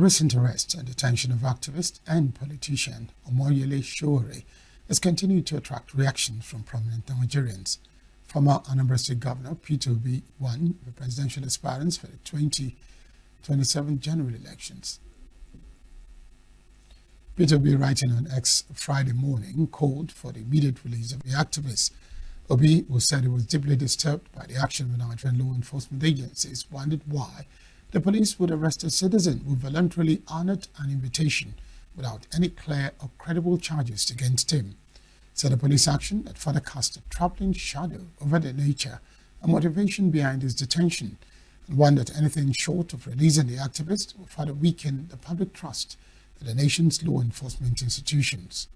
recent arrest and detention of activist and politician Omoyele Sowore has continued to attract reactions from prominent Nigerians. Former Anambra State Governor Peter Obi won the presidential aspirants for the 2027 general elections. Peter Obi, writing on X Friday morning, called for the immediate release of the activists. Obi, who said he was deeply disturbed by the action of the Nigerian law enforcement agencies, wondered why the police would arrest a citizen who voluntarily honored an invitation without any clear or credible charges against him. Said the police action had further cast a troubling shadow over the nature and motivation behind his detention, and one that anything short of releasing the activist will further weaken the public trust in the nation's law enforcement institutions.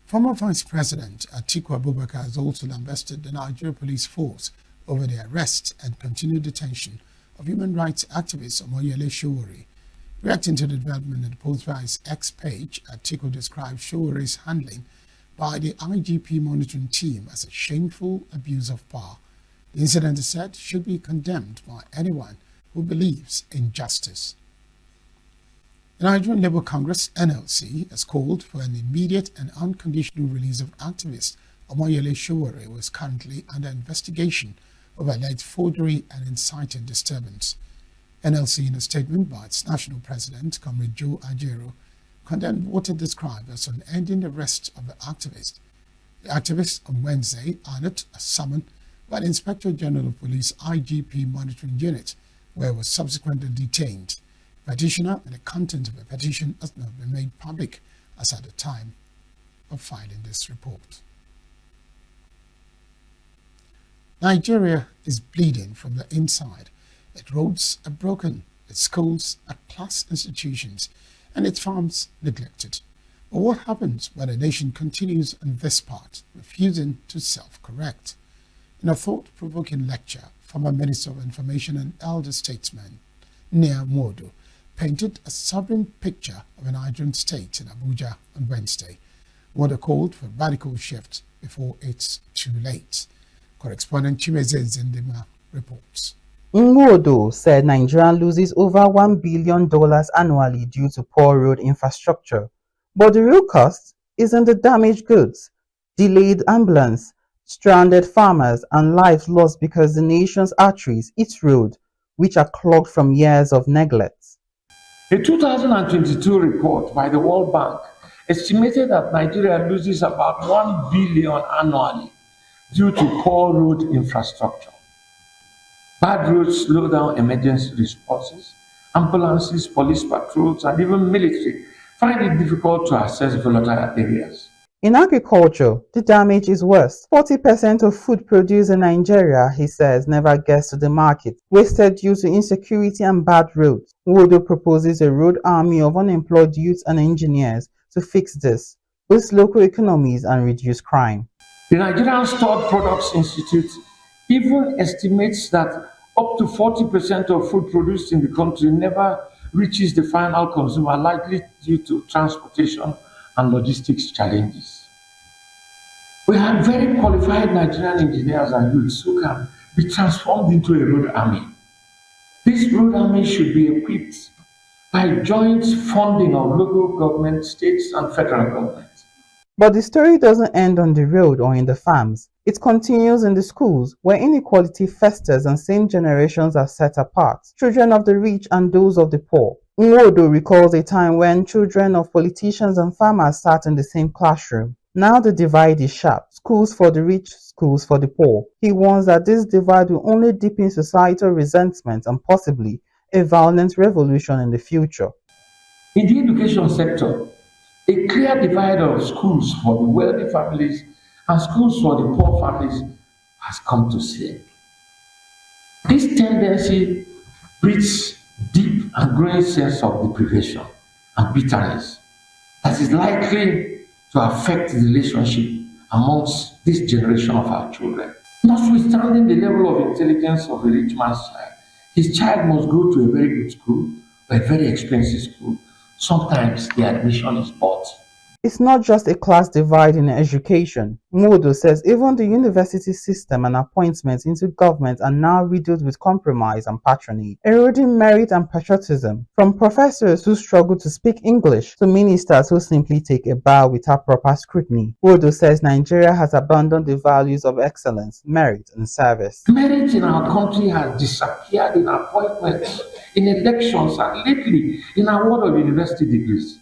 Former Vice President Atiku Abubakar has also lambasted the Nigeria Police Force over the arrest and continued detention of human rights activist Omoyele Sowore. Reacting to the development of the Post Vice X page, Atiku described Showore's handling by the IGP monitoring team as a shameful abuse of power. The incident, he said, should be condemned by anyone who believes in justice. The Nigerian Labour Congress (NLC) has called for an immediate and unconditional release of activist Omoyele Sowore, who is currently under investigation over alleged forgery and inciting disturbance. NLC, in a statement by its national president, Comrade Joe Ajero, condemned what it described as an ending arrest of the activist. The activist on Wednesday honored a summon by the Inspector General of Police IGP Monitoring Unit, where it was subsequently detained. Petitioner and the content of the petition has not been made public as at the time of filing this report. Nigeria is bleeding from the inside. Its roads are broken, its schools are class institutions, and its farms neglected. But what happens when a nation continues on this path, refusing to self-correct? In a thought-provoking lecture, former Minister of Information and elder statesman Nia Modo painted a sobering picture of a Nigerian state in Abuja on Wednesday. Modo called for a radical shift before it's too late. Correspondent Chimeze Zindima reports. Nwodo said Nigeria loses over $1 billion annually due to poor road infrastructure. But the real cost is in the damaged goods, delayed ambulance, stranded farmers, and lives lost because the nation's arteries, its roads, which are clogged from years of neglect. A 2022 report by the World Bank estimated that Nigeria loses about $1 billion annually due to poor road infrastructure. Bad roads slow down emergency responses. Ambulances, police patrols, and even military find it difficult to access volatile areas. In agriculture, the damage is worse. 40% of food produced in Nigeria, he says, never gets to the market, wasted due to insecurity and bad roads. Nwodo proposes a road army of unemployed youths and engineers to fix this, boost local economies and reduce crime. The Nigerian Stored Products Institute even estimates that up to 40% of food produced in the country never reaches the final consumer, likely due to transportation and logistics challenges. We have very qualified Nigerian engineers and youths who can be transformed into a road army. This road army should be equipped by joint funding of local government, states, and federal government. But the story doesn't end on the road or in the farms. It continues in the schools, where inequality festers and same generations are set apart, children of the rich and those of the poor. Nwodo recalls a time when children of politicians and farmers sat in the same classroom. Now the divide is sharp. Schools for the rich, schools for the poor. He warns that this divide will only deepen societal resentment and possibly a violent revolution in the future. In the education sector, a clear divide of schools for the wealthy families and schools for the poor families has come to see. This tendency breeds deep and growing sense of deprivation and bitterness that is likely to affect the relationship amongst this generation of our children. Notwithstanding the level of intelligence of a rich man's child, his child must go to a very good school or a very expensive school. Sometimes the admission is bought. It's not just a class divide in education. Modo says even the university system and appointments into government are now riddled with compromise and patronage, eroding merit and patriotism. From professors who struggle to speak English to ministers who simply take a bow without proper scrutiny, Modo says Nigeria has abandoned the values of excellence, merit, and service. Merit in our country has disappeared in appointments, in elections, and lately in award of university degrees.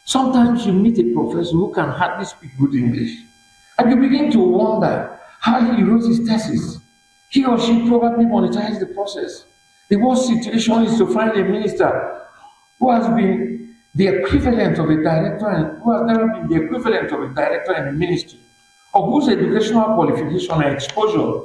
Sometimes you meet a professor who can hardly speak good English, and you begin to wonder how he wrote his thesis. He or she probably monetized the process. The worst situation is to find a minister who has been the equivalent of a director and who has never been the equivalent of a director in a ministry, or whose educational qualification and exposure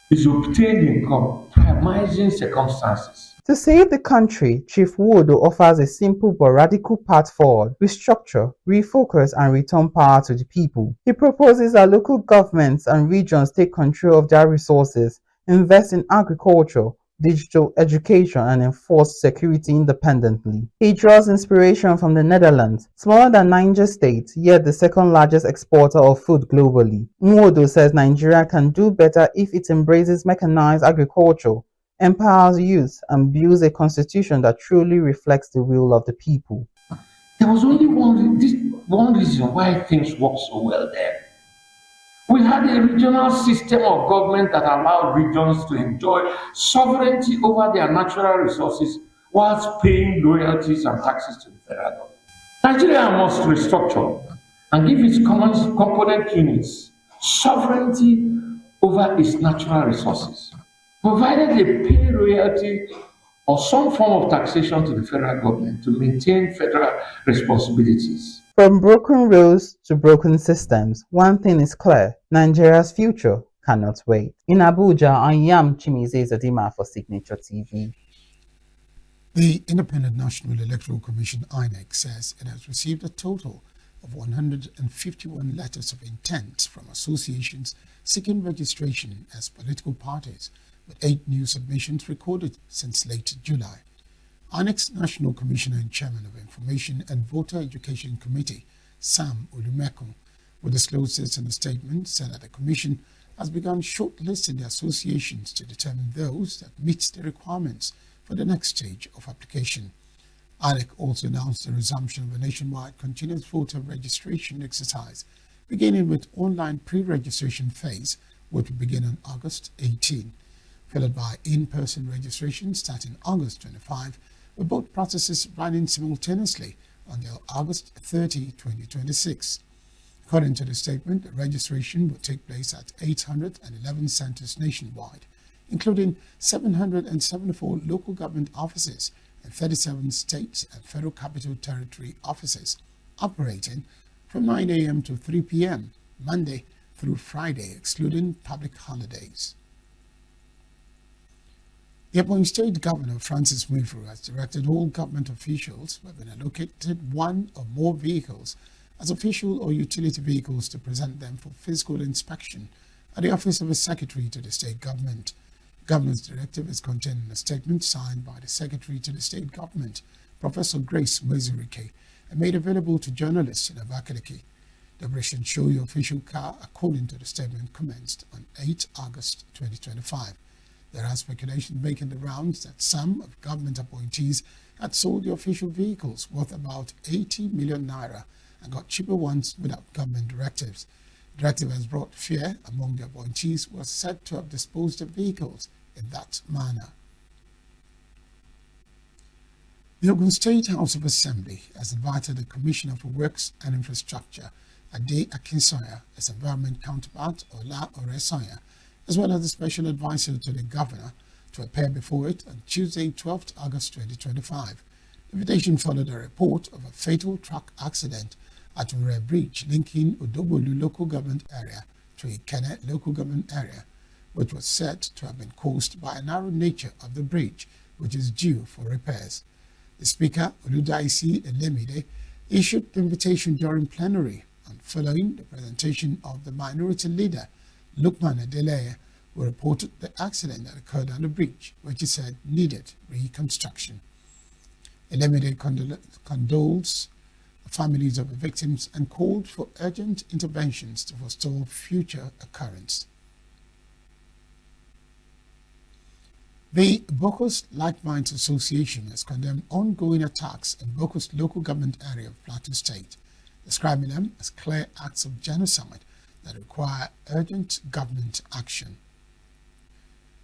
is obtained in compromising circumstances. To save the country, Chief Wodo offers a simple but radical path forward: restructure, refocus, and return power to the people. He proposes that local governments and regions take control of their resources, invest in agriculture, digital education, and enforce security independently. He draws inspiration from the Netherlands, smaller than Niger State, yet the second largest exporter of food globally. Wodo says Nigeria can do better if it embraces mechanized agriculture, empowers youth, and builds a constitution that truly reflects the will of the people. There was only one reason why things worked so well there. We had a regional system of government that allowed regions to enjoy sovereignty over their natural resources whilst paying royalties and taxes to the federal government. Nigeria must restructure and give its component units sovereignty over its natural resources, provided they pay royalty or some form of taxation to the federal government to maintain federal responsibilities. From broken roads to broken systems, one thing is clear: Nigeria's future cannot wait. In Abuja, I am Chimize Zadima for Signature TV. The Independent National Electoral Commission (INEC) says it has received a total of 151 letters of intent from associations seeking registration as political parties, with 8 new submissions recorded since late July. INEC's National Commissioner and Chairman of Information and Voter Education Committee, Sam Olumekun, who disclosed this in a statement, said that the Commission has begun shortlisting the associations to determine those that meet the requirements for the next stage of application. INEC also announced the resumption of a nationwide continuous voter registration exercise, beginning with online pre-registration phase, which will begin on August 18, followed by in-person registration starting August 25, with both processes running simultaneously until August 30, 2026. According to the statement, the registration will take place at 811 centers nationwide, including 774 local government offices and 37 state and federal capital territory offices, operating from 9 a.m. to 3 p.m., Monday through Friday, excluding public holidays. The Ebonyi State Governor, Francis Nwifuru, has directed all government officials who have been allocated one or more vehicles as official or utility vehicles to present them for physical inspection at the office of a secretary to the state government. The governor's directive is contained in a statement signed by the secretary to the state government, Professor Grace Mwezurike, and made available to journalists in Abakaliki. The operation Show Your Official Car, according to the statement, commenced on 8 August 2025. There are speculations making the rounds that some of government appointees had sold the official vehicles worth about 80 million naira and got cheaper ones without government directives. The directive has brought fear among the appointees who are said to have disposed of vehicles in that manner. The Ogun State House of Assembly has invited the Commissioner for Works and Infrastructure, Ade Akinsanya, as environment counterpart, Ola Oresanya, as well as the Special Advisor to the Governor, to appear before it on Tuesday, 12th August 2025. The invitation followed a report of a fatal truck accident at Ure Bridge linking Udobolu local government area to Ikene local government area, which was said to have been caused by a narrow nature of the bridge, which is due for repairs. The Speaker, Oludaisi Elemide, issued the invitation during plenary and following the presentation of the Minority Leader, Lukman Adeleye, who reported the accident that occurred on the bridge, which he said needed reconstruction. Elemide condoles the families of the victims and called for urgent interventions to forestall future occurrence. The Bokos Like Minds Association has condemned ongoing attacks in Bokos local government area of Plateau State, describing them as clear acts of genocide that require urgent government action.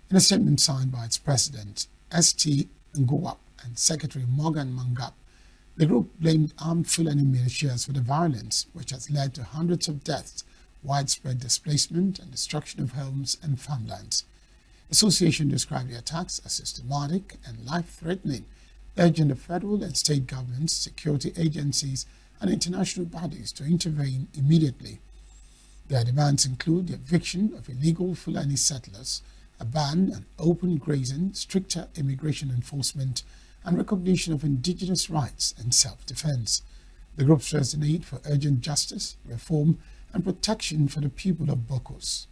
In a statement signed by its president, St. Ngowap, and Secretary Morgan Mangap, the group blamed armed Fulani militias for the violence, which has led to hundreds of deaths, widespread displacement, and destruction of homes and farmlands. The association described the attacks as systematic and life-threatening, urging the federal and state governments, security agencies, and international bodies to intervene immediately. Their demands include the eviction of illegal Fulani settlers, a ban on open grazing, stricter immigration enforcement, and recognition of indigenous rights and self-defense. The group stressed the need for urgent justice, reform, and protection for the people of Bokos.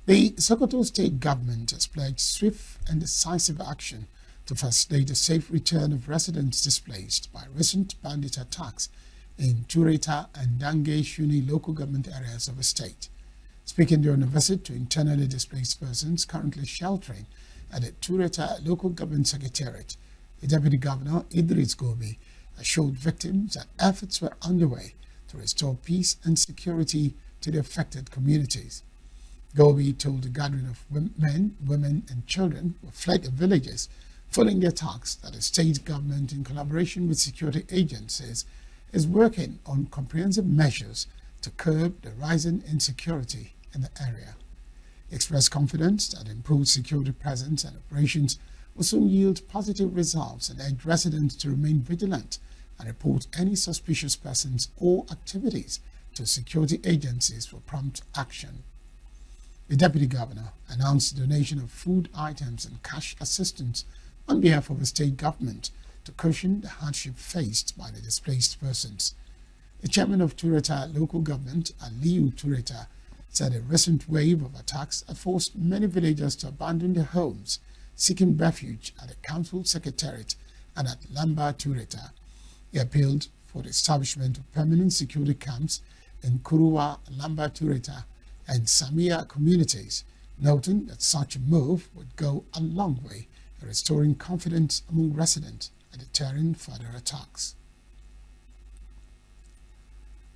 The Sokoto state government has pledged swift and decisive action to facilitate the safe return of residents displaced by recent bandit attacks in Tureta and Dange Shuni local government areas of the state. Speaking during a visit to internally displaced persons currently sheltering at the Tureta local government secretariat, the Deputy Governor Idris Gobi assured victims that efforts were underway to restore peace and security to the affected communities. Gobi told the gathering of men, women, and children who fled the villages following the attacks that the state government, in collaboration with security agencies, is working on comprehensive measures to curb the rising insecurity in the area. He expressed confidence that improved security presence and operations will soon yield positive results and urged residents to remain vigilant and report any suspicious persons or activities to security agencies for prompt action. The Deputy Governor announced the donation of food items and cash assistance on behalf of the state government to cushion the hardship faced by the displaced persons. The chairman of Tureta local government, Aliu Tureta, said a recent wave of attacks had forced many villagers to abandon their homes, seeking refuge at the council secretariat and at Lamba Tureta. He appealed for the establishment of permanent security camps in Kuruwa, Lamba Tureta, and Samia communities, noting that such a move would go a long way in restoring confidence among residents and deterring further attacks.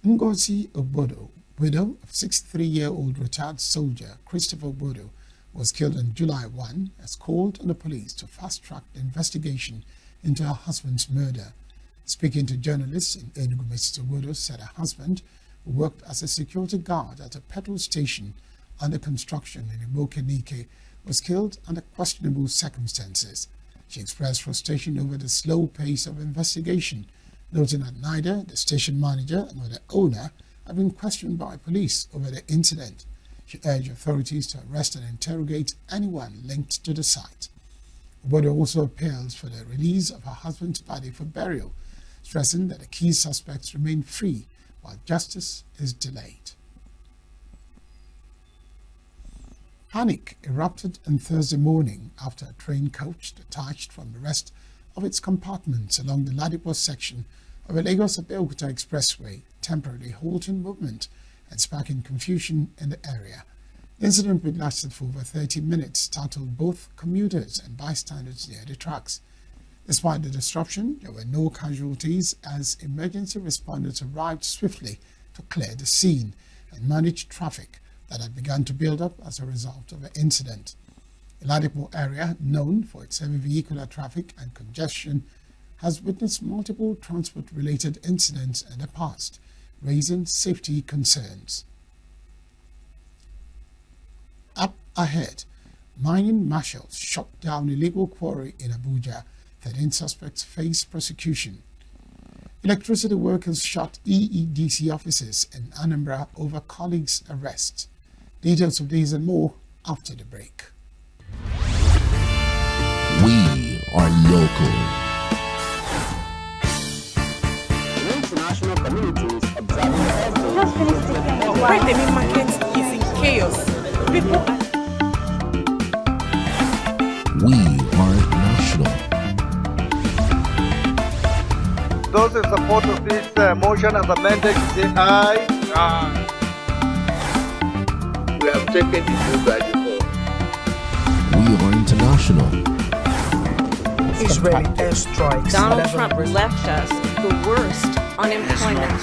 Ngozi Obodo, widow of 63-year-old retired soldier Christopher Obodo, was killed on July 1, has called on the police to fast-track the investigation into her husband's murder. Speaking to journalists in Enugu, Mrs. Obodo said her husband, who worked as a security guard at a petrol station under construction in Imokenike, was killed under questionable circumstances. She expressed frustration over the slow pace of investigation, noting that neither the station manager nor the owner have been questioned by police over the incident. She urged authorities to arrest and interrogate anyone linked to the site. Obodo also appeals for the release of her husband's body for burial, stressing that the key suspects remain free while justice is delayed. Panic erupted on Thursday morning after a train coach detached from the rest of its compartments along the Ladipo section of the Lagos-Abeokuta Expressway, temporarily halting movement and sparking confusion in the area. The incident, which lasted for over 30 minutes, startled both commuters and bystanders near the tracks. Despite the disruption, there were no casualties as emergency responders arrived swiftly to clear the scene and manage traffic that had begun to build up as a result of the incident. The Ladipo area, known for its heavy vehicular traffic and congestion, has witnessed multiple transport-related incidents in the past, raising safety concerns. Up ahead, mining marshals shot down illegal quarry in Abuja. 13 suspects face prosecution. Electricity workers shot EEDC officers in Anambra over colleagues' arrest. Details of these and more after the break. We are local. The international community is observing Just finished taking Where the main market is in chaos. People We are national. Those in support of this motion as amended, say aye. Aye. We have taken the vote by default. We are international. Israeli airstrikes. Donald Trump left us the worst unemployment.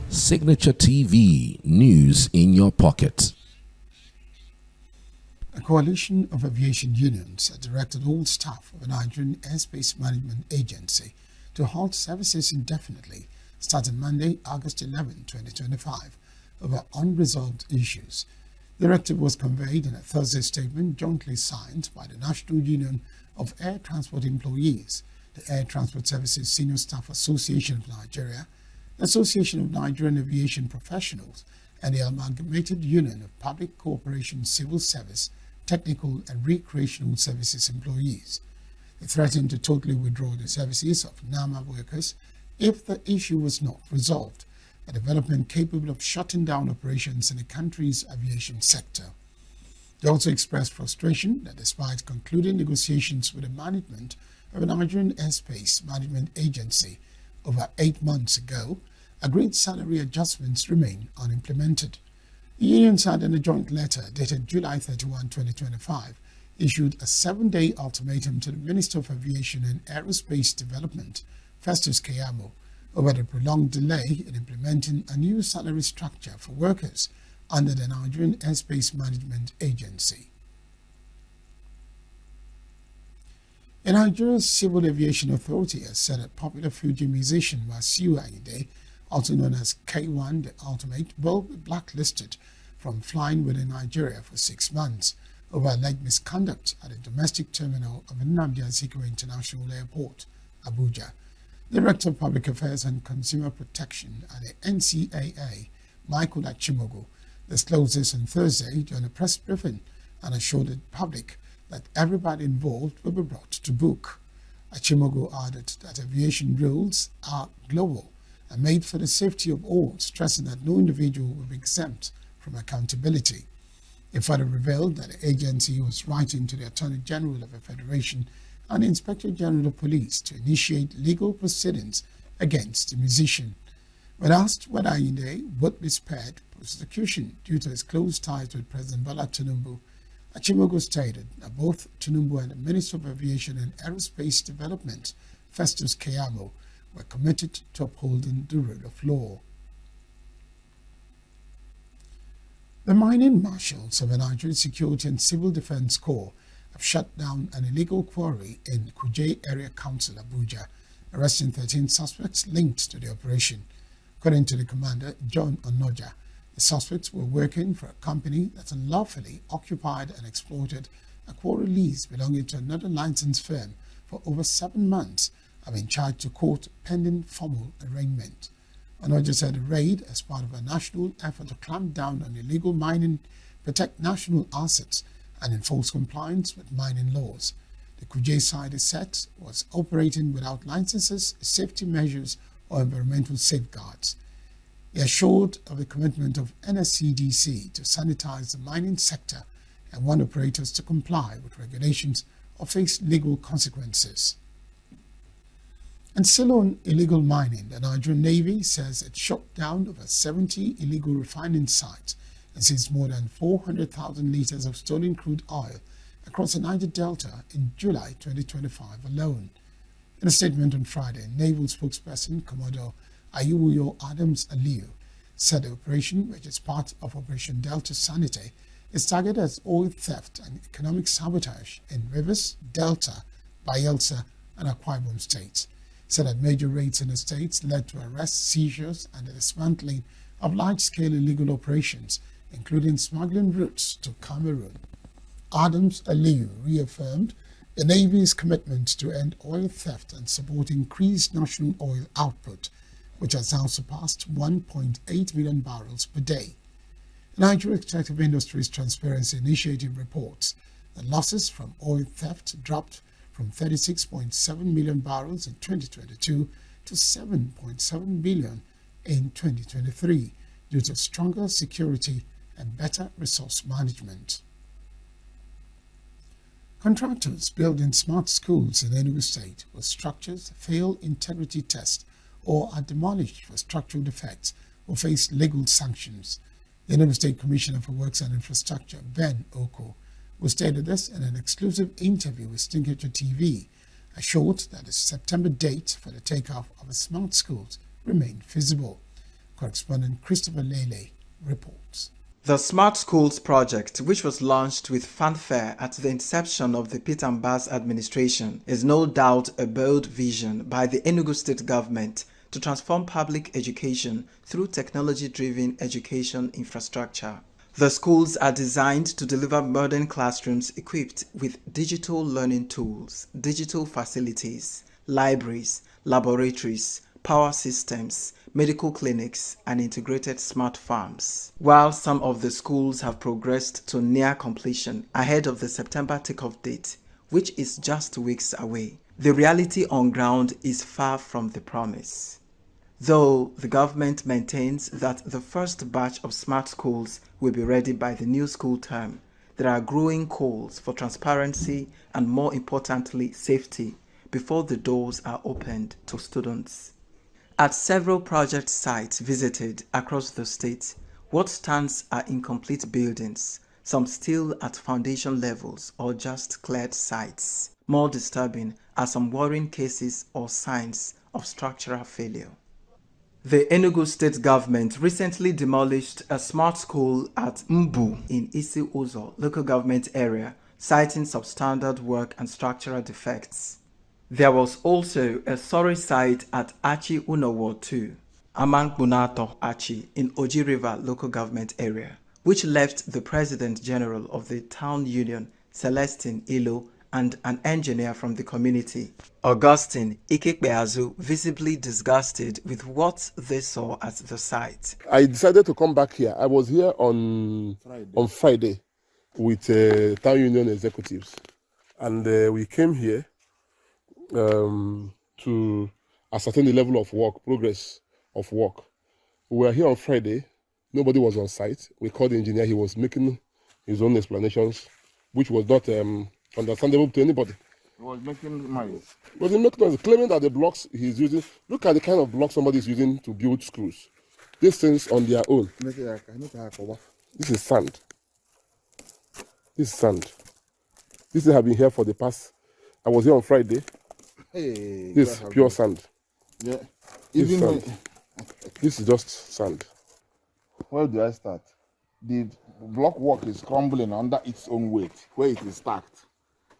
Signature TV, news in your pocket. A coalition of aviation unions has directed all staff of the Nigerian Airspace Management Agency to halt services indefinitely starting Monday, August 11, 2025, over unresolved issues. The directive was conveyed in a Thursday statement jointly signed by the National Union of Air Transport Employees, the Air Transport Services Senior Staff Association of Nigeria, the Association of Nigerian Aviation Professionals, and the Amalgamated Union of Public Cooperation Civil Service, Technical and Recreational Services Employees. They threatened to totally withdraw the services of NAMA workers if the issue was not resolved, a development capable of shutting down operations in the country's aviation sector. They also expressed frustration that despite concluding negotiations with the management of the Nigerian Airspace Management Agency over 8 months ago, agreed salary adjustments remain unimplemented. The unions had in a joint letter dated July 31, 2025, issued a 7-day ultimatum to the Minister of Aviation and Aerospace Development, Festus Keyamo, over the prolonged delay in implementing a new salary structure for workers under the Nigerian Airspace Management Agency. The Nigeria's Civil Aviation Authority has said that popular Fuji musician Wasiu Ayinde, also known as K1 the Ultimate, will be blacklisted from flying within Nigeria for 6 months over alleged misconduct at the domestic terminal of Nnamdi Azikiwe International Airport, Abuja. The Director of Public Affairs and Consumer Protection at the NCAA, Michael Achimogo, disclosed this on Thursday during a press briefing and assured the public that everybody involved will be brought to book. Achimogo added that aviation rules are global and made for the safety of all, stressing that no individual will be exempt from accountability. He further revealed that the agency was writing to the Attorney General of the Federation and the Inspector General of Police to initiate legal proceedings against the musician. When asked whether Ayinde would be spared prosecution due to his close ties with President Bola Tinubu, Achimogo stated that both Tinubu and the Minister of Aviation and Aerospace Development, Festus Keyamo, were committed to upholding the rule of law. The mining marshals of the Nigerian Security and Civil Defense Corps have shut down an illegal quarry in Kuje Area Council, Abuja, arresting 13 suspects linked to the operation. According to the commander, John Onoja, the suspects were working for a company that unlawfully occupied and exploited a quarry lease belonging to another licensed firm for over 7 months, have been charged to court pending formal arraignment. Onoja said the raid, as part of a national effort to clamp down on illegal mining, protect national assets, and enforce compliance with mining laws. The Kuje site is said was operating without licenses, safety measures, or environmental safeguards. He assured of the commitment of NSCDC to sanitize the mining sector and warned operators to comply with regulations or face legal consequences. And still on illegal mining, the Nigerian Navy says it shot down over 70 illegal refining sites and seized more than 400,000 liters of stolen crude oil across the Niger Delta in July 2025 alone. In a statement on Friday, Naval spokesperson Commodore Ayuwuyo Adams Aliyu said the operation, which is part of Operation Delta Sanity, is targeted as oil theft and economic sabotage in Rivers, Delta, Bayelsa, and Akwa Ibom states. Said that major raids in the states led to arrests, seizures, and the dismantling of large-scale illegal operations, including smuggling routes to Cameroon. Adams Aliyu reaffirmed the Navy's commitment to end oil theft and support increased national oil output, which has now surpassed 1.8 million barrels per day. Nigeria Extractive Industries Transparency Initiative reports that losses from oil theft dropped from 36.7 million barrels in 2022 to 7.7 billion in 2023, due to stronger security and better resource management. Contractors building smart schools in Enugu State where structures fail integrity test or are demolished for structural defects will face legal sanctions. The Enugu State Commissioner for Works and Infrastructure, Ben Oko, who stated this in an exclusive interview with Stinkecho TV, assured that the September date for the takeoff of the smart schools remained feasible. Correspondent Christopher Lele reports. The Smart Schools project, which was launched with fanfare at the inception of the Peter Mbas administration, is no doubt a bold vision by the Enugu State government to transform public education through technology-driven education infrastructure. The schools are designed to deliver modern classrooms equipped with digital learning tools, digital facilities, libraries, laboratories, power systems, medical clinics, and integrated smart farms. While some of the schools have progressed to near completion ahead of the September takeoff date, which is just weeks away, the reality on ground is far from the promise. Though the government maintains that the first batch of smart schools will be ready by the new school term, there are growing calls for transparency and, more importantly, safety before the doors are opened to students. At several project sites visited across the state, what stands are incomplete buildings, some still at foundation levels or just cleared sites. More disturbing are some worrying cases or signs of structural failure. The Enugu State government recently demolished a smart school at Mbu in Isi Uzo local government area, citing substandard work and structural defects. There was also a sorry site at Achi Unowo 2, Amang Bunato Achi in Oji River local government area, which left the President General of the Town Union, Celestine Ilo, and an engineer from the community, Augustine Ikekbeazu, visibly disgusted with what they saw at the site. I decided to come back here. I was here on Friday with Town Union executives, and we came here to ascertain the level of work, progress of work. We were here on Friday. Nobody was on site. We called the engineer. He was making his own explanations, which was not understandable to anybody. He was making noise. He making noise, claiming that the blocks he's using, look at the kind of blocks somebody is using to build screws. These things on their own. This is sand. This is sand. This thing have been here for the past, I was here on Friday. Hey, this is pure sand. Yeah. This sand. This is just sand. Where do I start? The block work is crumbling under its own weight where it is stacked.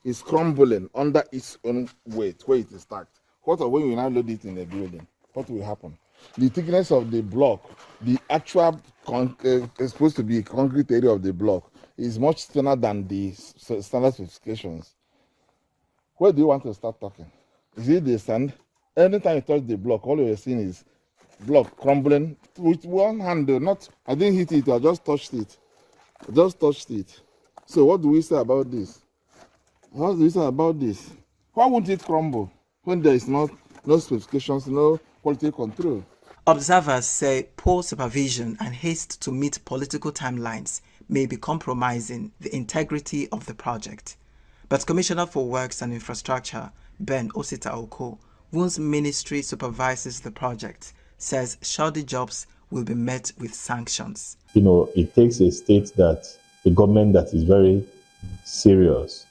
It's crumbling under its own weight where it is stacked. What when we now load it in the building? What will happen? The thickness of the block, the actual supposed to be concrete area of the block, is much thinner than the standard specifications. Where do you want to start talking? Is it the sand? Anytime you touch the block, all you're seeing is block crumbling with one hand. Not, I didn't hit it, I just touched it. So what do we say about this? What do we say about this? Why won't it crumble when there is no specifications, no quality control? Observers say poor supervision and haste to meet political timelines may be compromising the integrity of the project. But Commissioner for Works and Infrastructure, Ben Osita Oko, whose ministry supervises the project, says shoddy jobs will be met with sanctions. It takes a state a government that is very serious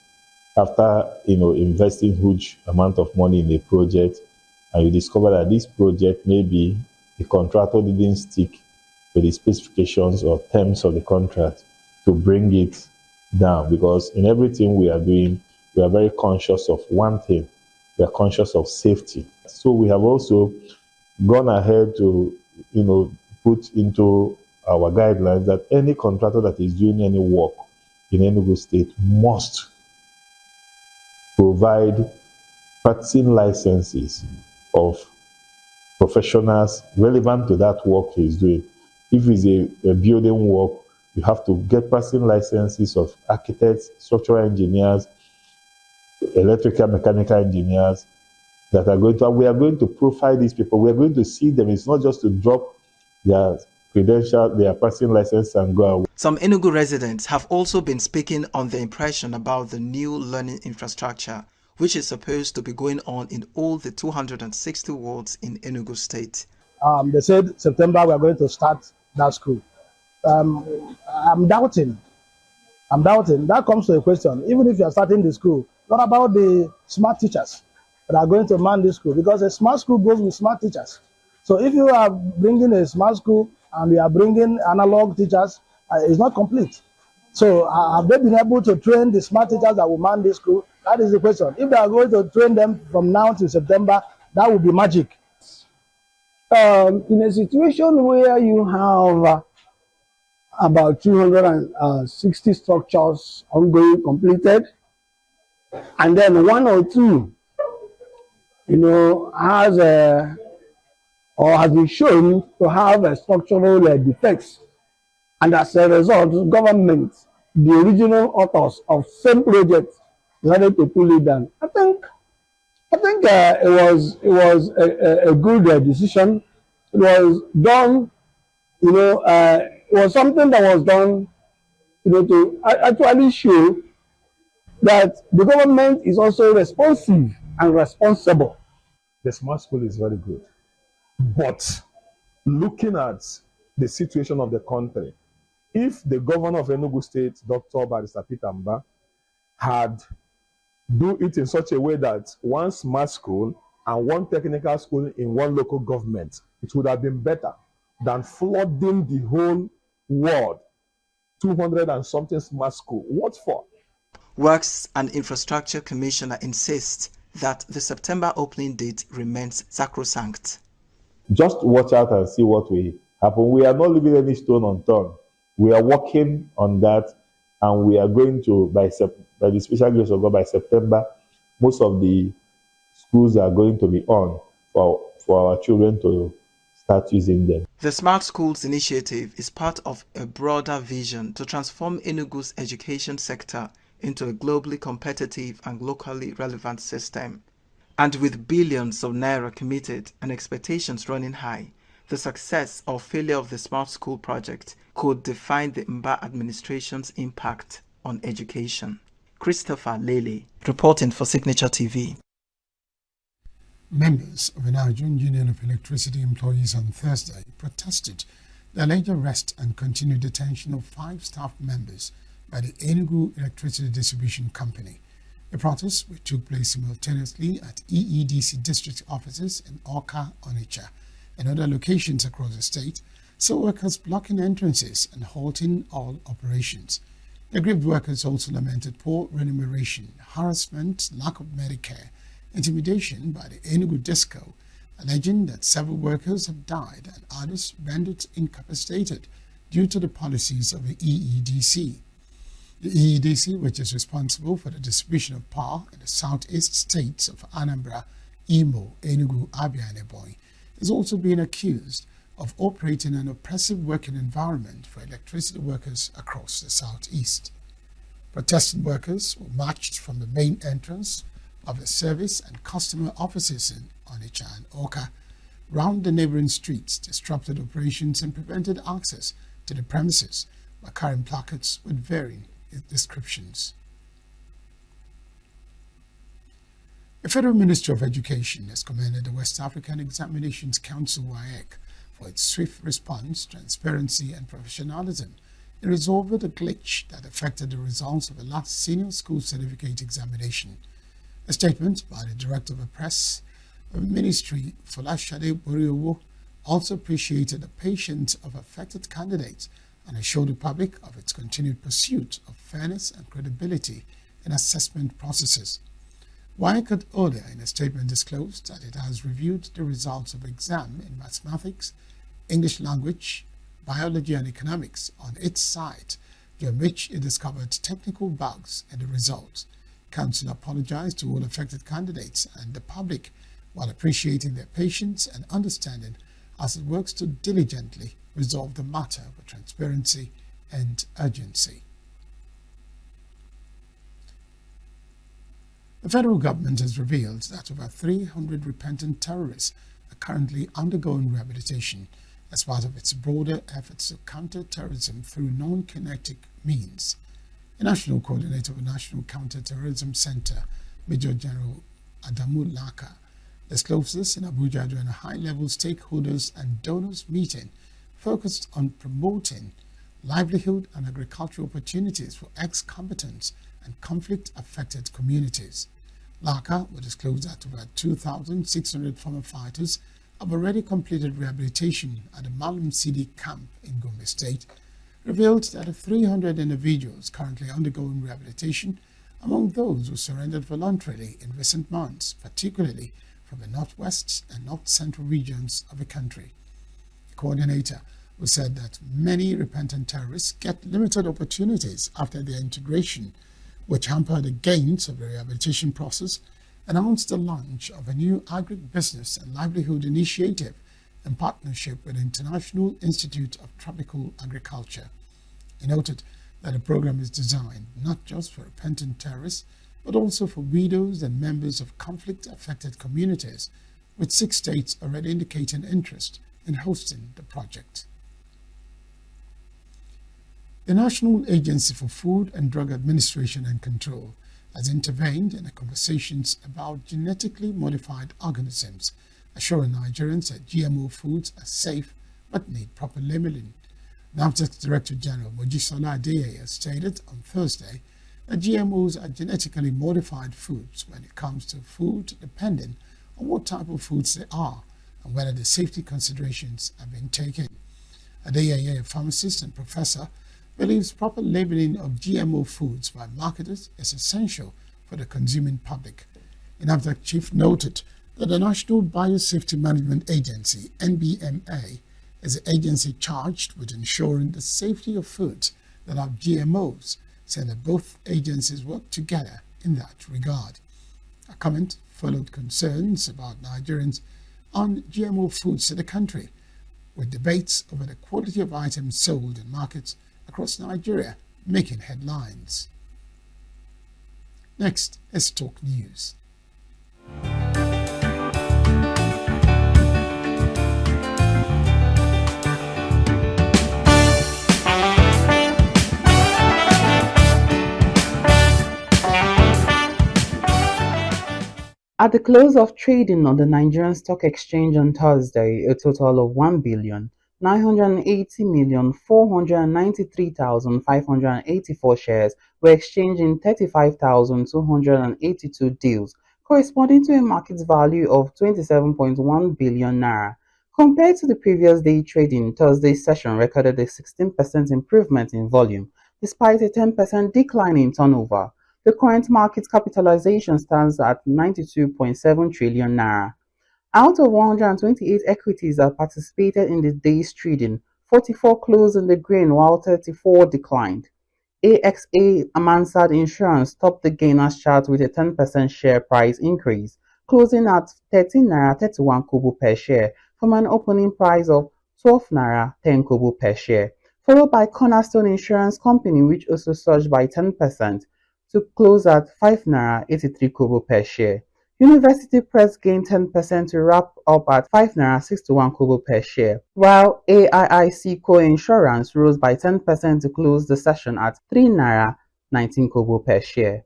after, investing huge amount of money in a project, and you discover that this project, maybe the contractor didn't stick to the specifications or terms of the contract to bring it down. Because in everything we are doing, we are very conscious of one thing. We are conscious of safety. So we have also gone ahead to, put into our guidelines that any contractor that is doing any work in Enugu State must provide practicing licenses of professionals relevant to that work he is doing. If it's a building work, you have to get practicing licenses of architects, structural engineers, electrical, mechanical engineers that are we are going to profile these people. We are going to see them. It's not just to drop their credential, their passing license and go away. Some Enugu residents have also been speaking on their impression about the new learning infrastructure, which is supposed to be going on in all the 260 wards in Enugu State. They said September we are going to start that school. I'm doubting. That comes to a question. Even if you are starting the school, what about the smart teachers that are going to man this school? Because a smart school goes with smart teachers. So if you are bringing a smart school and we are bringing analog teachers, it's not complete. So have they been able to train the smart teachers that will man this school? That is the question. If they are going to train them from now to September, that would be magic. In a situation where you have about 260 structures ongoing, completed, and then one or two, has been shown to have structural defects, and as a result, government, the original authors of same project, decided to pull it down. I think it was a good decision. It was done, it was something that was done, to actually show that the government is also responsive and responsible. The smart school is very good, but looking at the situation of the country, if the governor of Enugu State, Dr. Barrister Peter Mba, had do it in such a way that one smart school and one technical school in one local government, it would have been better than flooding the whole world, 200 and something smart school. What for? Works and Infrastructure Commissioner insists that the September opening date remains sacrosanct. Just watch out and see what will happen. We are not leaving any stone unturned. We are working on that, and we are going to, by the special grace of God, by September, most of the schools are going to be on for our children to start using them. The Smart Schools initiative is part of a broader vision to transform Enugu's education sector into a globally competitive and locally relevant system. And with billions of naira committed and expectations running high, the success or failure of the Smart School project could define the Mba administration's impact on education. Christopher Lele, reporting for Signature TV. Members of the Nigerian Union of Electricity Employees on Thursday protested the alleged arrest and continued detention of 5 staff members by the Enugu Electricity Distribution Company. The protests, which took place simultaneously at EEDC district offices in Awka, Onitsha, and other locations across the state, saw workers blocking entrances and halting all operations. The aggrieved workers also lamented poor remuneration, harassment, lack of Medicare, intimidation by the Enugu Disco, alleging that several workers have died and others rendered incapacitated due to the policies of the EEDC. The EEDC, which is responsible for the distribution of power in the southeast states of Anambra, Imo, Enugu, Abia, and Ebonyi, is also being accused of operating an oppressive working environment for electricity workers across the southeast. Protesting workers were marched from the main entrance of the service and customer offices in Onitsha and Awka, round the neighboring streets, disrupted operations and prevented access to the premises by carrying placards with varying descriptions. The Federal Ministry of Education has commended the West African Examinations Council (WAEC) for its swift response, transparency, and professionalism in resolving the glitch that affected the results of the last senior school certificate examination. A statement by the Director of the Press of the Ministry, Folashade Boriowo, also appreciated the patience of affected candidates and assured the public of its continued pursuit of fairness and credibility in assessment processes. WAEC had earlier in a statement disclosed that it has reviewed the results of the exam in mathematics, English language, biology and economics on its site, during which it discovered technical bugs in the results. Council apologized to all affected candidates and the public while appreciating their patience and understanding as it works to diligently resolve the matter with transparency and urgency. The federal government has revealed that over 300 repentant terrorists are currently undergoing rehabilitation as part of its broader efforts to counter terrorism through non-kinetic means. The National Coordinator of the National Counter-Terrorism Center, Major General Adamu Laka, disclosed this in Abuja during a high-level stakeholders and donors meeting focused on promoting livelihood and agricultural opportunities for ex-combatants and conflict-affected communities. Laka will disclose that over 2,600 former fighters have already completed rehabilitation at the Malum Sidi camp in Gombe State, revealed that 300 individuals currently undergoing rehabilitation among those who surrendered voluntarily in recent months, particularly from the northwest and north-central regions of the country. The coordinator, who said that many repentant terrorists get limited opportunities after their integration, which hamper the gains of the rehabilitation process, announced the launch of a new agribusiness and livelihood initiative in partnership with the International Institute of Tropical Agriculture. He noted that the program is designed not just for repentant terrorists, but also for widows and members of conflict-affected communities, with 6 states already indicating interest in hosting the project. The National Agency for Food and Drug Administration and Control has intervened in the conversations about genetically modified organisms, assuring Nigerians that GMO foods are safe but need proper labeling. NAFDAC Director General Mojisola Adeyeye stated on Thursday that GMOs are genetically modified foods when it comes to food, depending on what type of foods they are and whether the safety considerations have been taken. Adeyeye, a pharmacist and professor, believes proper labeling of GMO foods by marketers is essential for the consuming public. The NAFDAC chief noted that the National Biosafety Management Agency, NBMA, is the agency charged with ensuring the safety of foods that have GMOs, saying that both agencies work together in that regard. A comment followed concerns about Nigerians on GMO foods to the country, with debates over the quality of items sold in markets across Nigeria making headlines. Next is Talk News. At the close of trading on the Nigerian Stock Exchange on Thursday, a total of 1,980,493,584 shares were exchanged in 35,282 deals, corresponding to a market value of 27.1 billion naira. Compared to the previous day trading, Thursday's session recorded a 16% improvement in volume, despite a 10% decline in turnover. The current market capitalization stands at 92.7 trillion naira. Out of 128 equities that participated in the day's trading, 44 closed in the green while 34 declined. AXA Mansard Insurance topped the gainers chart with a 10% share price increase, closing at 13 naira 31 kobo per share from an opening price of 12 naira 10 kobo per share, followed by Cornerstone Insurance Company, which also surged by 10% to close at 5 naira 83 kobo per share. University Press gained 10% to wrap up at 5 naira 61 kobo per share, while AIIC Co-Insurance rose by 10% to close the session at 3 naira 19 kobo per share.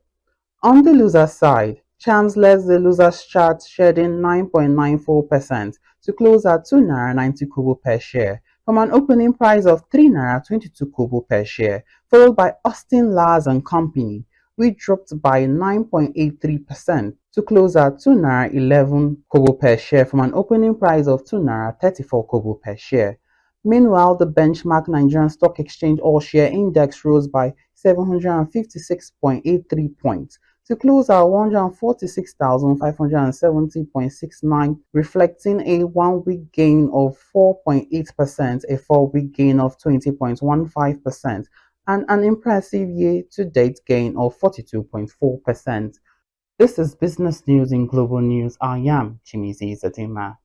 On the loser side, Chams led the losers chart, shedding 9.94% to close at 2 naira 90 kobo per share, from an opening price of 3 naira 22 kobo per share, followed by Austin Lars and Company, which dropped by 9.83% to close at 2 naira 11 kobo per share from an opening price of 2 naira 34 kobo per share. Meanwhile, the benchmark Nigerian Stock Exchange All-Share Index rose by 756.83 points to close at 146,570.69, reflecting a 1-week gain of 4.8%, a 4-week gain of 20.15%, and an impressive year-to-date gain of 42.4%. This is Business News in Global News. I am Chimizi Zadima.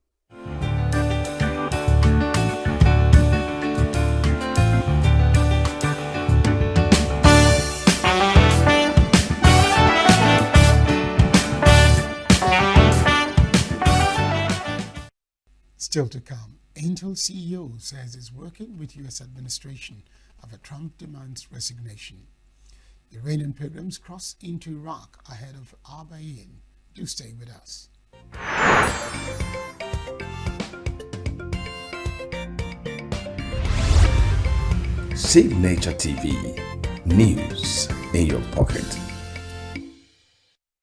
Still to come, Intel CEO says is working with U.S. administration after Trump demands resignation. Iranian pilgrims cross into Iraq ahead of Arbaeen. Do stay with us. Signature TV, news in your pocket.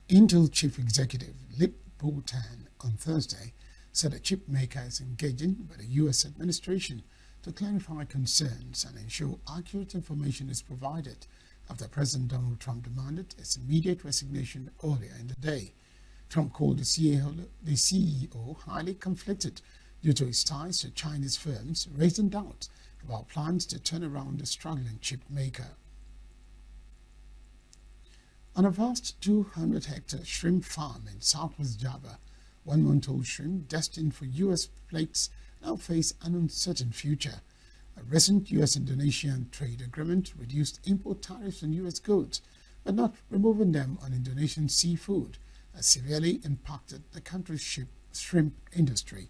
Intel Chief Executive Lip Bo-Tan on Thursday said a chip maker is engaging with the U.S. administration to clarify concerns and ensure accurate information is provided after President Donald Trump demanded his immediate resignation earlier in the day. Trump called the CEO highly conflicted due to his ties to Chinese firms, raising doubt about plans to turn around the struggling chip maker. On a vast 200-hectare shrimp farm in southwest Java, 1-month-old shrimp destined for U.S. plates now face an uncertain future. A recent U.S.-Indonesian trade agreement reduced import tariffs on U.S. goods, but not removing them on Indonesian seafood, has severely impacted the country's shrimp industry.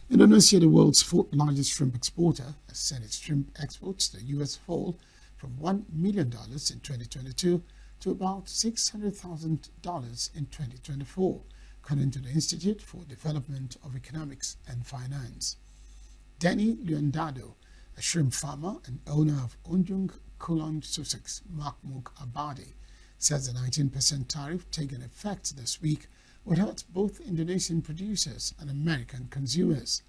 Indonesia, the world's fourth-largest shrimp exporter, has sent its shrimp exports to the U.S. fall from $1 million in 2022 to about $600,000 in 2024, according to the Institute for Development of Economics and Finance. Danny Luandado, a shrimp farmer and owner of Unjung Kulon, Sussex, Makmuk Abadi, says the 19% tariff taken effect this week would hurt both Indonesian producers and American consumers.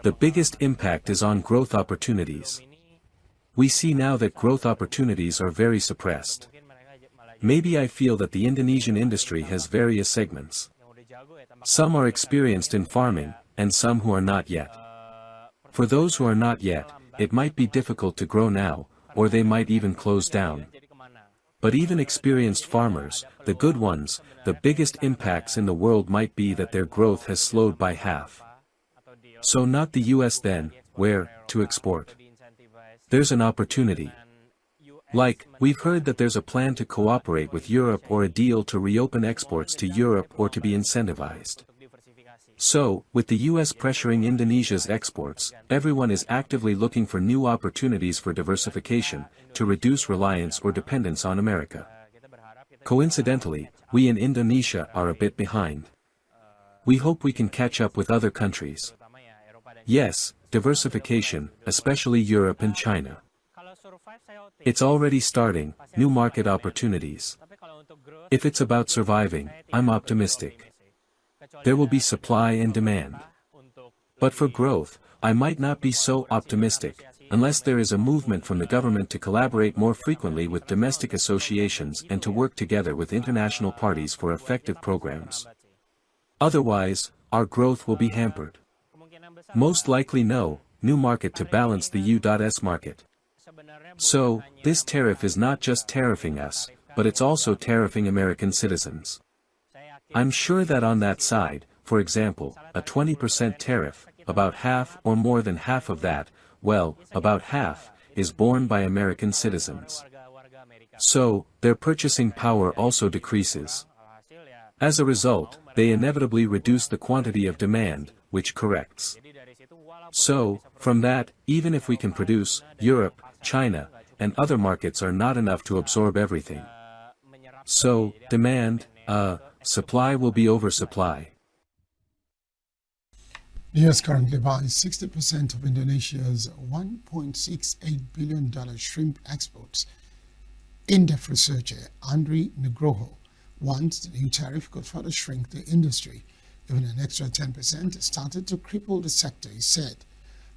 The biggest impact is on growth opportunities. We see now that growth opportunities are very suppressed. Maybe I feel that the Indonesian industry has various segments. Some are experienced in farming, and some who are not yet. For those who are not yet, it might be difficult to grow now, or they might even close down. But even experienced farmers, the good ones, the biggest impacts in the world might be that their growth has slowed by half. So not the US then, where, to export. There's an opportunity. Like, we've heard that there's a plan to cooperate with Europe or a deal to reopen exports to Europe or to be incentivized. So, with the US pressuring Indonesia's exports, everyone is actively looking for new opportunities for diversification, to reduce reliance or dependence on America. Coincidentally, we in Indonesia are a bit behind. We hope we can catch up with other countries. Yes, diversification, especially Europe and China. It's already starting, new market opportunities. If it's about surviving, I'm optimistic. There will be supply and demand. But for growth, I might not be so optimistic, unless there is a movement from the government to collaborate more frequently with domestic associations and to work together with international parties for effective programs. Otherwise, our growth will be hampered. Most likely no, new market to balance the U.S. market. So, this tariff is not just tariffing us, but it's also tariffing American citizens. I'm sure that on that side, for example, a 20% tariff, about half or more than half of that, well, about half, is borne by American citizens. So, their purchasing power also decreases. As a result, they inevitably reduce the quantity of demand, which corrects. So, from that, even if we can produce, Europe, China, and other markets are not enough to absorb everything. So, demand, supply will be oversupply. The U.S. currently buys 60% of Indonesia's $1.68 billion shrimp exports. In-depth researcher Andri Nugroho wants the new tariff could further shrink the industry. Even an extra 10% started to cripple the sector, he said.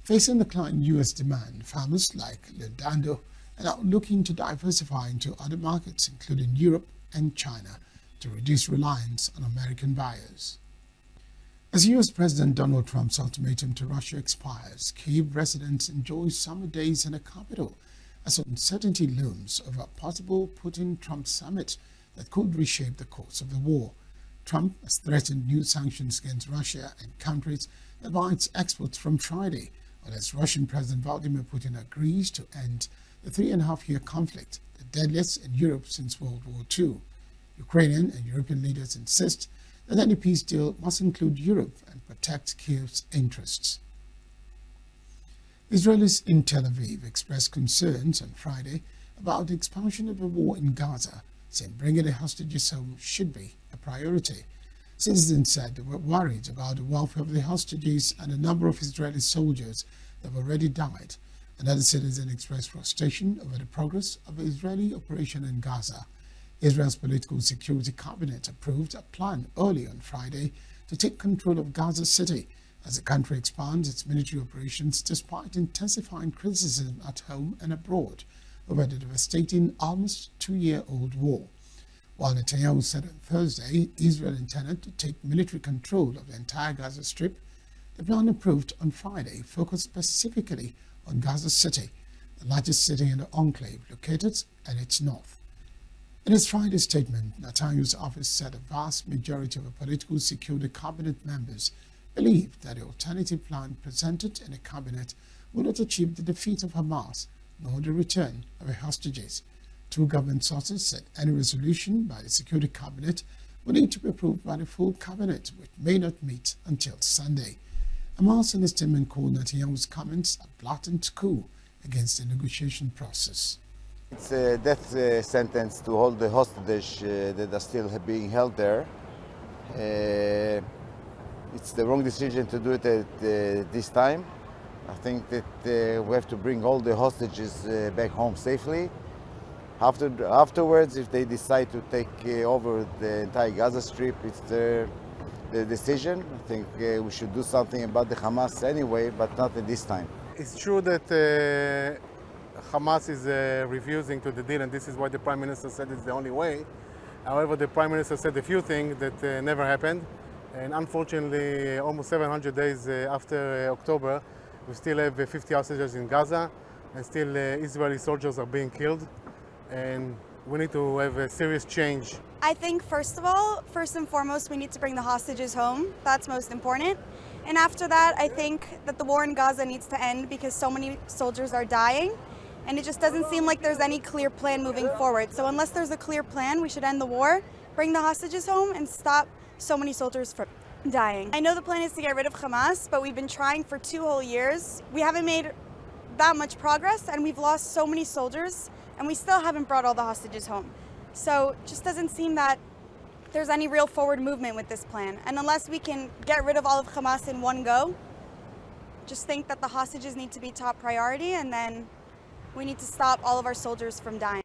Facing declining U.S. demand, farmers like Leandro are now looking to diversify into other markets, including Europe and China, to reduce reliance on American buyers. As U.S. President Donald Trump's ultimatum to Russia expires, Kyiv residents enjoy summer days in the capital as uncertainty looms over a possible Putin-Trump summit that could reshape the course of the war. Trump has threatened new sanctions against Russia and countries that buy its exports from Friday, unless Russian President Vladimir Putin agrees to end the 3.5-year conflict, the deadliest in Europe since World War II. Ukrainian and European leaders insist that any peace deal must include Europe and protect Kiev's interests. Israelis in Tel Aviv expressed concerns on Friday about the expansion of the war in Gaza, saying bringing the hostages home should be a priority. Citizens said they were worried about the welfare of the hostages and the number of Israeli soldiers that have already died. Another citizen expressed frustration over the progress of the Israeli operation in Gaza. Israel's political security cabinet approved a plan early on Friday to take control of Gaza City as the country expands its military operations despite intensifying criticism at home and abroad over the devastating almost two-year-old war. While Netanyahu said on Thursday Israel intended to take military control of the entire Gaza Strip, the plan approved on Friday focused specifically on Gaza City, the largest city in the enclave located at its north. In his Friday statement, Netanyahu's office said a vast majority of the political security cabinet members believed that the alternative plan presented in the cabinet would not achieve the defeat of Hamas nor the return of the hostages. Two government sources said any resolution by the Security Cabinet would need to be approved by the full cabinet, which may not meet until Sunday. Hamas in a statement called Netanyahu's comments a blatant coup against the negotiation process. It's a death sentence to hold the hostage that are still being held there. It's the wrong decision to do it at this time. I think that we have to bring all the hostages back home safely. Afterwards, if they decide to take over the entire Gaza Strip, it's their decision. I think we should do something about the Hamas anyway, but not at this time. It's true that Hamas is refusing to the deal, and this is why the Prime Minister said it's the only way. However, the Prime Minister said a few things that never happened, and unfortunately, almost 700 days after October, we still have 50 hostages in Gaza, and still Israeli soldiers are being killed. And we need to have a serious change. I think first and foremost, we need to bring the hostages home. That's most important. And after that, I think that the war in Gaza needs to end because so many soldiers are dying. And it just doesn't seem like there's any clear plan moving forward. So unless there's a clear plan, we should end the war, bring the hostages home, and stop so many soldiers from dying. I know the plan is to get rid of Hamas, but we've been trying for 2 whole years. We haven't made that much progress, and we've lost so many soldiers, and we still haven't brought all the hostages home. So it just doesn't seem that there's any real forward movement with this plan. And unless we can get rid of all of Hamas in one go, just think that the hostages need to be top priority, and then we need to stop all of our soldiers from dying.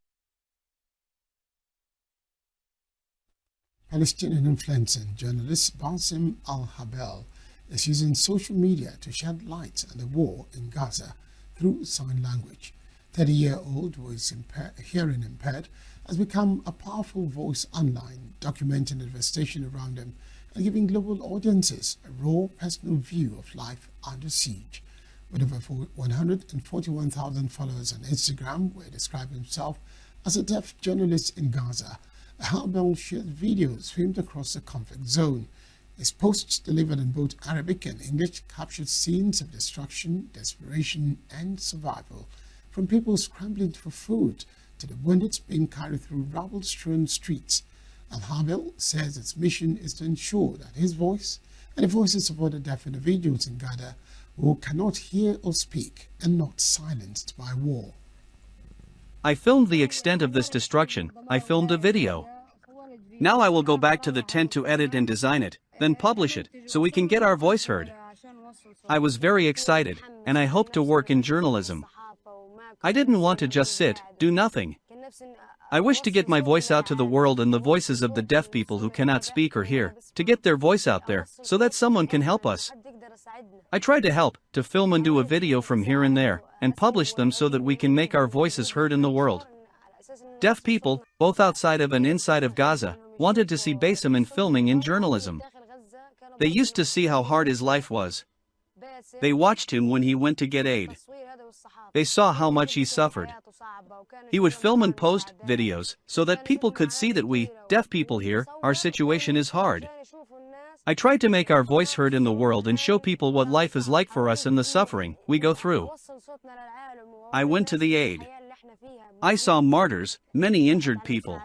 Palestinian influencer and journalist Bassem Al-Habel is using social media to shed light on the war in Gaza through sign language. 30-year-old who is hearing impaired has become a powerful voice online, documenting the devastation around him and giving global audiences a raw personal view of life under siege. With over 141,000 followers on Instagram, where he described himself as a deaf journalist in Gaza, Habel shared videos filmed across the conflict zone. His posts, delivered in both Arabic and English, captured scenes of destruction, desperation, and survival, from people scrambling for food to the wounded being carried through rubble-strewn streets. Al-Habel says its mission is to ensure that his voice and the voices of other deaf individuals in Gaza who cannot hear or speak are not silenced by war. I filmed the extent of this destruction. I filmed a video. Now I will go back to the tent to edit and design it, then publish it, so we can get our voice heard. I was very excited, and I hope to work in journalism. I didn't want to just sit, do nothing. I wish to get my voice out to the world and the voices of the deaf people who cannot speak or hear, to get their voice out there, so that someone can help us. I tried to help, to film and do a video from here and there, and publish them so that we can make our voices heard in the world. Deaf people, both outside of and inside of Gaza, wanted to see Bassem in filming in journalism. They used to see how hard his life was. They watched him when he went to get aid. They saw how much he suffered. He would film and post videos so that people could see that we, deaf people here, our situation is hard. I tried to make our voice heard in the world and show people what life is like for us and the suffering we go through. I went to the aid. I saw martyrs, many injured people.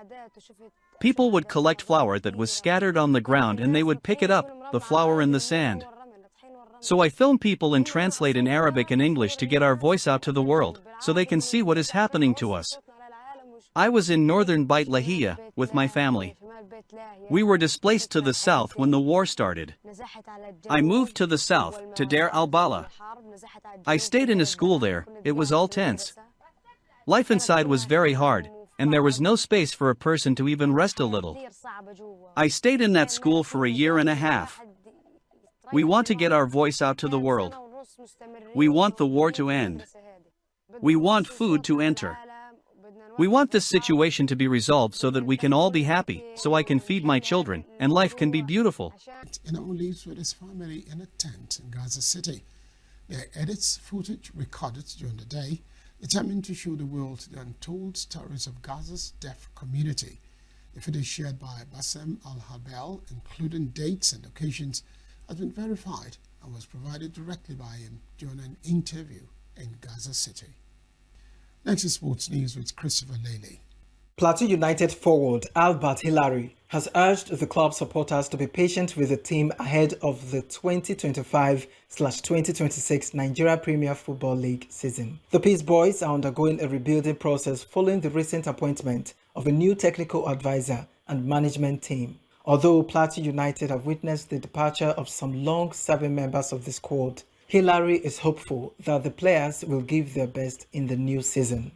People would collect flour that was scattered on the ground and they would pick it up, the flour in the sand. So I film people and translate in Arabic and English to get our voice out to the world, so they can see what is happening to us. I was in northern Beit Lahia with my family. We were displaced to the south when the war started. I moved to the south, to Deir al-Bala. I stayed in a school there, it was all tense. Life inside was very hard, and there was no space for a person to even rest a little. I stayed in that school for a year and a half. We want to get our voice out to the world. We want the war to end. We want food to enter. We want this situation to be resolved so that we can all be happy, so I can feed my children, and life can be beautiful. Inamo lives with his family in a tent in Gaza City. Their edits footage recorded during the day, determined to show the world the untold stories of Gaza's deaf community. The footage shared by Bassem Al-Habel, including dates and occasions, has been verified and was provided directly by him during an interview in Gaza City. Next is sports news with Christopher Lely. Plateau United forward Albert Hillary has urged the club supporters to be patient with the team ahead of the 2025/2026 Nigeria Premier Football League season. The Peace Boys are undergoing a rebuilding process following the recent appointment of a new technical advisor and management team. Although Plateau United have witnessed the departure of some long-serving members of the squad, Hillary is hopeful that the players will give their best in the new season.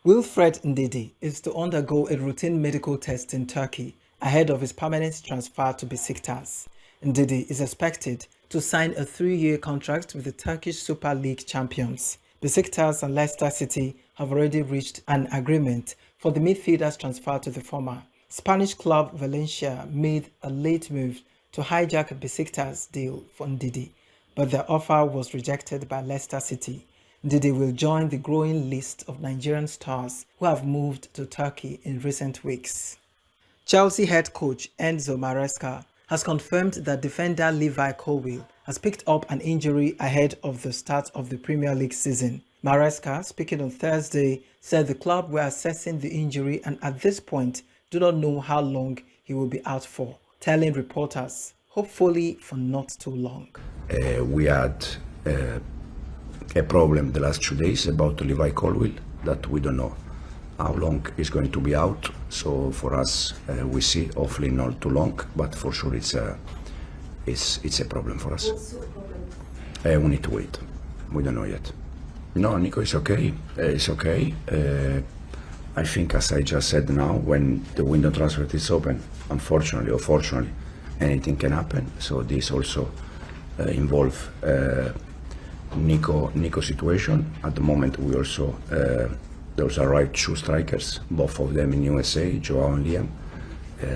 Wilfred Ndidi is to undergo a routine medical test in Turkey ahead of his permanent transfer to Besiktas. Ndidi is expected to sign a 3-year contract with the Turkish Super League champions. Besiktas and Leicester City have already reached an agreement for the midfielder's transfer to the former. Spanish club Valencia made a late move to hijack Besiktas' deal for Ndidi, but their offer was rejected by Leicester City. Ndidi will join the growing list of Nigerian stars who have moved to Turkey in recent weeks. Chelsea head coach Enzo Maresca has confirmed that defender Levi Colwill has picked up an injury ahead of the start of the Premier League season. Maresca, speaking on Thursday, said the club were assessing the injury and at this point do not know how long he will be out for, telling reporters, hopefully for not too long. We had a problem the last 2 days about Levi Colwill that we don't know how long he's going to be out. So for us, we see hopefully not too long, but for sure it's a problem for us. What's the problem? We need to wait. We don't know yet. No, Nico is okay. It's okay. I think, as I just said now, when the window transfer is open, unfortunately or fortunately, anything can happen. So this also involve Nico situation. At the moment, we also those arrived 2 strikers, both of them in USA, Joao and Liam.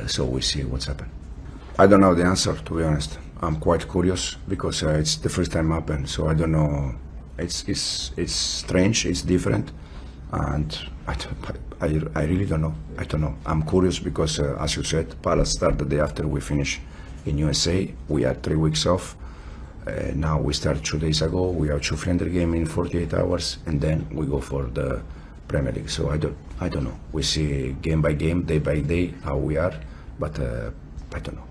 So we see what's happened. I don't know the answer, to be honest. I'm quite curious because it's the first time happened. So I don't know. It's strange. It's different, and I really don't know. I don't know. I'm curious because, as you said, Palace started the day after we finished in USA. We had 3 weeks off. Now we start 2 days ago. We have 2 friendly games in 48 hours, and then we go for the Premier League. So I don't know. We see game by game, day by day how we are, but I don't know.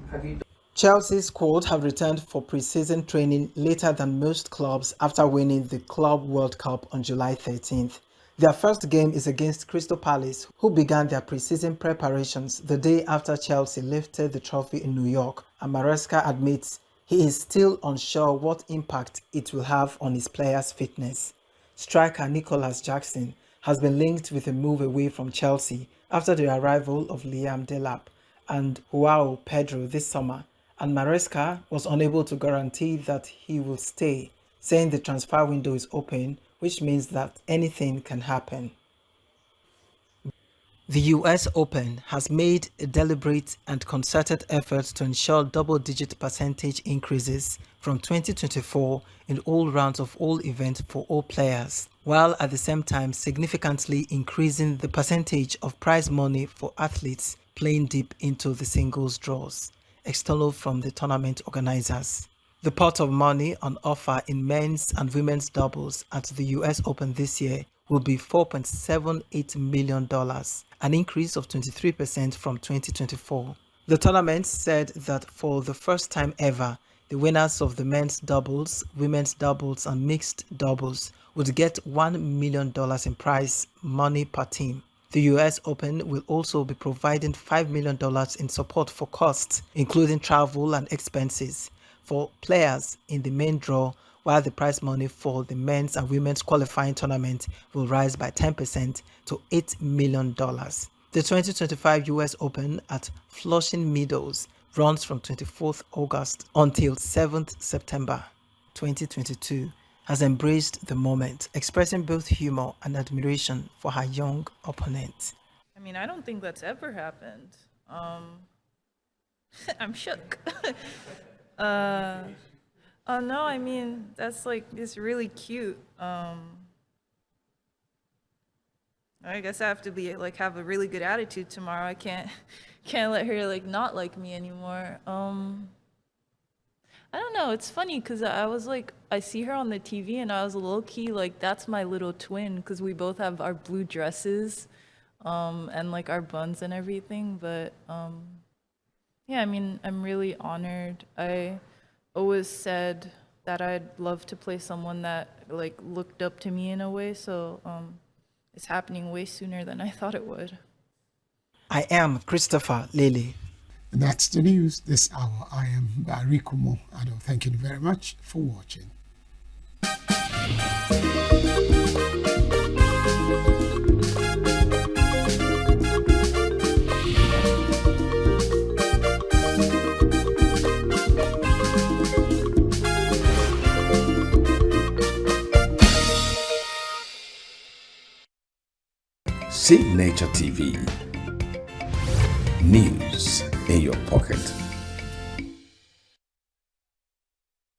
Chelsea's squad have returned for pre-season training later than most clubs after winning the Club World Cup on July 13th. Their first game is against Crystal Palace, who began their pre-season preparations the day after Chelsea lifted the trophy in New York, and Maresca admits he is still unsure what impact it will have on his players' fitness. Striker Nicholas Jackson has been linked with a move away from Chelsea after the arrival of Liam Delap and Joao Pedro this summer, and Maresca was unable to guarantee that he will stay, saying the transfer window is open, which means that anything can happen. The US Open has made a deliberate and concerted effort to ensure double-digit percentage increases from 2024 in all rounds of all events for all players, while at the same time significantly increasing the percentage of prize money for athletes playing deep into the singles draws, external from the tournament organizers. The pot of money on offer in men's and women's doubles at the US Open this year will be $4.78 million, an increase of 23% from 2024. The tournament said that for the first time ever, the winners of the men's doubles, women's doubles, and mixed doubles would get $1 million in prize money per team. The US Open will also be providing $5 million in support for costs, including travel and expenses, for players in the main draw, while the prize money for the men's and women's qualifying tournament will rise by 10% to $8 million. The 2025 US Open at Flushing Meadows runs from 24th August until 7th September 2022, has embraced the moment, expressing both humor and admiration for her young opponent. I mean, I don't think that's ever happened. I'm shook. Oh no, I mean, that's like, it's really cute. I guess I have to be like, have a really good attitude tomorrow. I can't let her like not like me anymore. I don't know, it's funny because I was like, I see her on the TV and I was low-key like, that's my little twin, because we both have our blue dresses and like our buns and everything. But yeah, I mean, I'm really honored. I always said that I'd love to play someone that like looked up to me in a way, so it's happening way sooner than I thought it would. I am Christopher Lily. And that's the news this hour. I am Barry Kumo. Thank you very much for watching. Signature TV. News in your pocket.